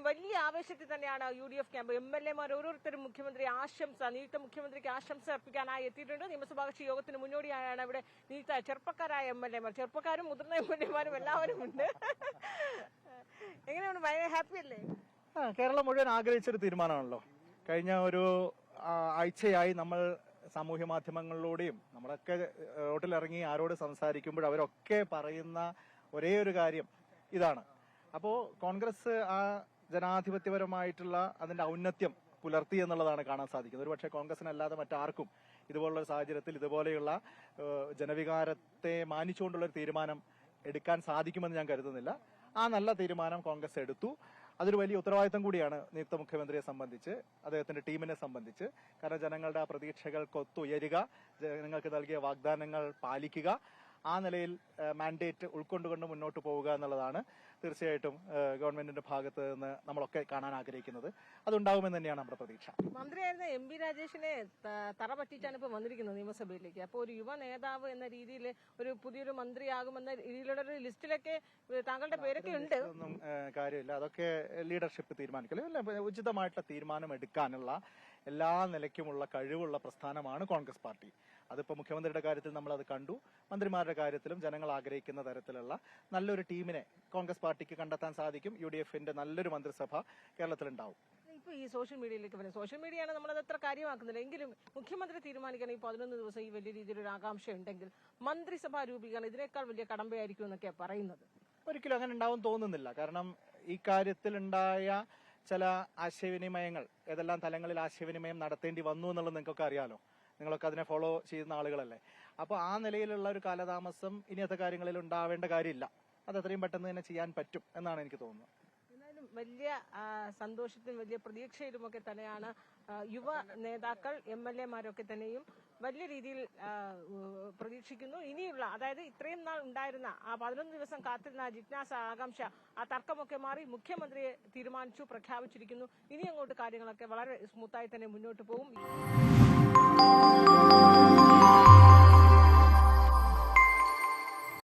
വലിയ ആവേശത്തിൽ തന്നെയാണ് UDF ക്യാമ്പ്. MLA മാർ ഓരോരുത്തരും നിയുക്ത മുഖ്യമന്ത്രിക്ക് ആശംസ അർപ്പിക്കാനായി എത്തിയിട്ടുണ്ട്. നിയമസഭാ കക്ഷി യോഗത്തിന് മുന്നോടിയായാണ് ഇവിടെ നിയുക്ത ചെറുപ്പക്കാരായ MLA മാർ, ചെറുപ്പക്കാരും മുതിർന്ന MLA മാരും എല്ലാവരും ഉണ്ട്. എങ്ങനെയാണ്, ഭയങ്കര ഹാപ്പി അല്ലേ? കേരളം മുഴുവൻ ആഗ്രഹിച്ചൊരു തീരുമാനമാണല്ലോ. കഴിഞ്ഞ ഒരു ആഴ്ചയായി നമ്മൾ സാമൂഹ്യ മാധ്യമങ്ങളിലൂടെയും നമ്മളൊക്കെ റോട്ടിലിറങ്ങി ആരോട് സംസാരിക്കുമ്പോൾ അവരൊക്കെ പറയുന്ന ഒരേ ഒരു കാര്യം ഇതാണ്. അപ്പോ കോൺഗ്രസ് ആ ജനാധിപത്യപരമായിട്ടുള്ള അതിന്റെ ഔന്നത്യം പുലർത്തി എന്നുള്ളതാണ് കാണാൻ സാധിക്കുന്നത്. ഒരുപക്ഷെ കോൺഗ്രസിനല്ലാതെ മറ്റാർക്കും ഇതുപോലുള്ള ഒരു സാഹചര്യത്തിൽ ഇതുപോലെയുള്ള ജനവികാരത്തെ മാനിച്ചുകൊണ്ടുള്ള ഒരു തീരുമാനം എടുക്കാൻ സാധിക്കുമെന്ന് ഞാൻ കരുതുന്നില്ല. ആ നല്ല തീരുമാനം കോൺഗ്രസ് എടുത്തു. അതൊരു വലിയ ഉത്തരവാദിത്തം കൂടിയാണ് നിയുക്ത മുഖ്യമന്ത്രിയെ സംബന്ധിച്ച്, അദ്ദേഹത്തിന്റെ ടീമിനെ സംബന്ധിച്ച്. കാരണം ജനങ്ങളുടെ ആ പ്രതീക്ഷകൾക്കൊത്തുയരുക, ജനങ്ങൾക്ക് നൽകിയ വാഗ്ദാനങ്ങൾ പാലിക്കുക, ആ നിലയിൽ മാൻഡേറ്റ് ഉൾക്കൊണ്ടുകൊണ്ട് മുന്നോട്ട് പോവുക എന്നുള്ളതാണ് തീർച്ചയായിട്ടും ഗവൺമെന്റിന്റെ ഭാഗത്ത് നിന്ന് നമ്മളൊക്കെ കാണാൻ ആഗ്രഹിക്കുന്നത്. അതുണ്ടാവുമെന്ന് തന്നെയാണ് നമ്മുടെ പ്രതീക്ഷ. മന്ത്രിയായിരുന്ന MP രാജേഷിനെ തറ പറ്റിച്ചാണ് ഇപ്പൊ വന്നിരിക്കുന്നത് നിയമസഭയിലേക്ക്. അപ്പോൾ ഒരു യുവ നേതാവ് എന്ന രീതിയിൽ ഒരു പുതിയൊരു മന്ത്രിയാകുമെന്ന രീതിയിലുള്ള ഒരു ലിസ്റ്റിലൊക്കെ താങ്കളുടെ പേരൊക്കെ ഉണ്ട്. ഒന്നും കാര്യമില്ല, അതൊക്കെ ലീഡർഷിപ്പ് തീരുമാനിക്കല്ലോ. ഉചിതമായിട്ടുള്ള തീരുമാനം എടുക്കാനുള്ള എല്ലാ നിലയ്ക്കുമുള്ള കഴിവുള്ള പ്രസ്ഥാനമാണ് കോൺഗ്രസ് പാർട്ടി. അതിപ്പോ മുഖ്യമന്ത്രിയുടെ കാര്യത്തിൽ നമ്മൾ അത് കണ്ടു. മന്ത്രിമാരുടെ കാര്യത്തിലും ജനങ്ങൾ ആഗ്രഹിക്കുന്ന തരത്തിലുള്ള നല്ലൊരു ടീമിനെ കോൺഗ്രസ് പാർട്ടിക്ക് കണ്ടെത്താൻ സാധിക്കും. UDFന്റെ നല്ലൊരു മന്ത്രിസഭ കേരളത്തിലുണ്ടാവും. ഇപ്പൊ ഈ സോഷ്യൽ മീഡിയയിലേക്ക് വരുന്നത്, സോഷ്യൽ മീഡിയയാണ് നമ്മളത് അത്ര കാര്യമാക്കുന്നില്ല. എങ്കിലും മുഖ്യമന്ത്രി തീരുമാനിക്കാൻ ഈ 11 ദിവസം ഈ വലിയ രീതിയിലൊരു ആകാംക്ഷ ഉണ്ടെങ്കിൽ മന്ത്രിസഭാ രൂപീകരണം ഇതിനേക്കാൾ വലിയ കടമ്പയായിരിക്കും എന്നൊക്കെയാണ് പറയുന്നത്. ഒരിക്കലും അങ്ങനെ ഉണ്ടാവും തോന്നുന്നില്ല. കാരണം ഈ കാര്യത്തിൽ ഉണ്ടായ ചില ആശയവിനിമയങ്ങൾ, ഏതെല്ലാം തലങ്ങളിൽ ആശയവിനിമയം നടത്തേണ്ടി വന്നു എന്നുള്ളത് നിങ്ങൾക്കൊക്കെ അറിയാലോ. നിങ്ങളൊക്കെ അതിനെ ഫോളോ ചെയ്യുന്ന ആളുകളല്ലേ. അപ്പൊ ആ നിലയിലുള്ള ഒരു കാലതാമസം ഇനിയത്തെ കാര്യങ്ങളിൽ ഉണ്ടാവേണ്ട കാര്യമില്ല. അത് എത്രയും പെട്ടെന്ന് തന്നെ ചെയ്യാൻ പറ്റും എന്നാണ് എനിക്ക് തോന്നുന്നത്. എന്നാലും വലിയ സന്തോഷത്തിലും വലിയ പ്രതീക്ഷയിലുമൊക്കെ തന്നെയാണ് യുവ നേതാക്കൾ, MLA മാരൊക്കെ തന്നെയും വലിയ രീതിയിൽ പ്രതീക്ഷിക്കുന്നു. ഇനിയുള്ള, അതായത് ഇത്രയും നാൾ ഉണ്ടായിരുന്ന ആ 11 ദിവസം കാത്തിരുന്ന ജിജ്ഞാസ, ആകാംക്ഷ, ആ തർക്കമൊക്കെ മാറി മുഖ്യമന്ത്രിയെ തീരുമാനിച്ചു, പ്രഖ്യാപിച്ചിരിക്കുന്നു. ഇനി അങ്ങോട്ട് കാര്യങ്ങളൊക്കെ വളരെ സ്മൂത്തായി തന്നെ മുന്നോട്ട് പോകും.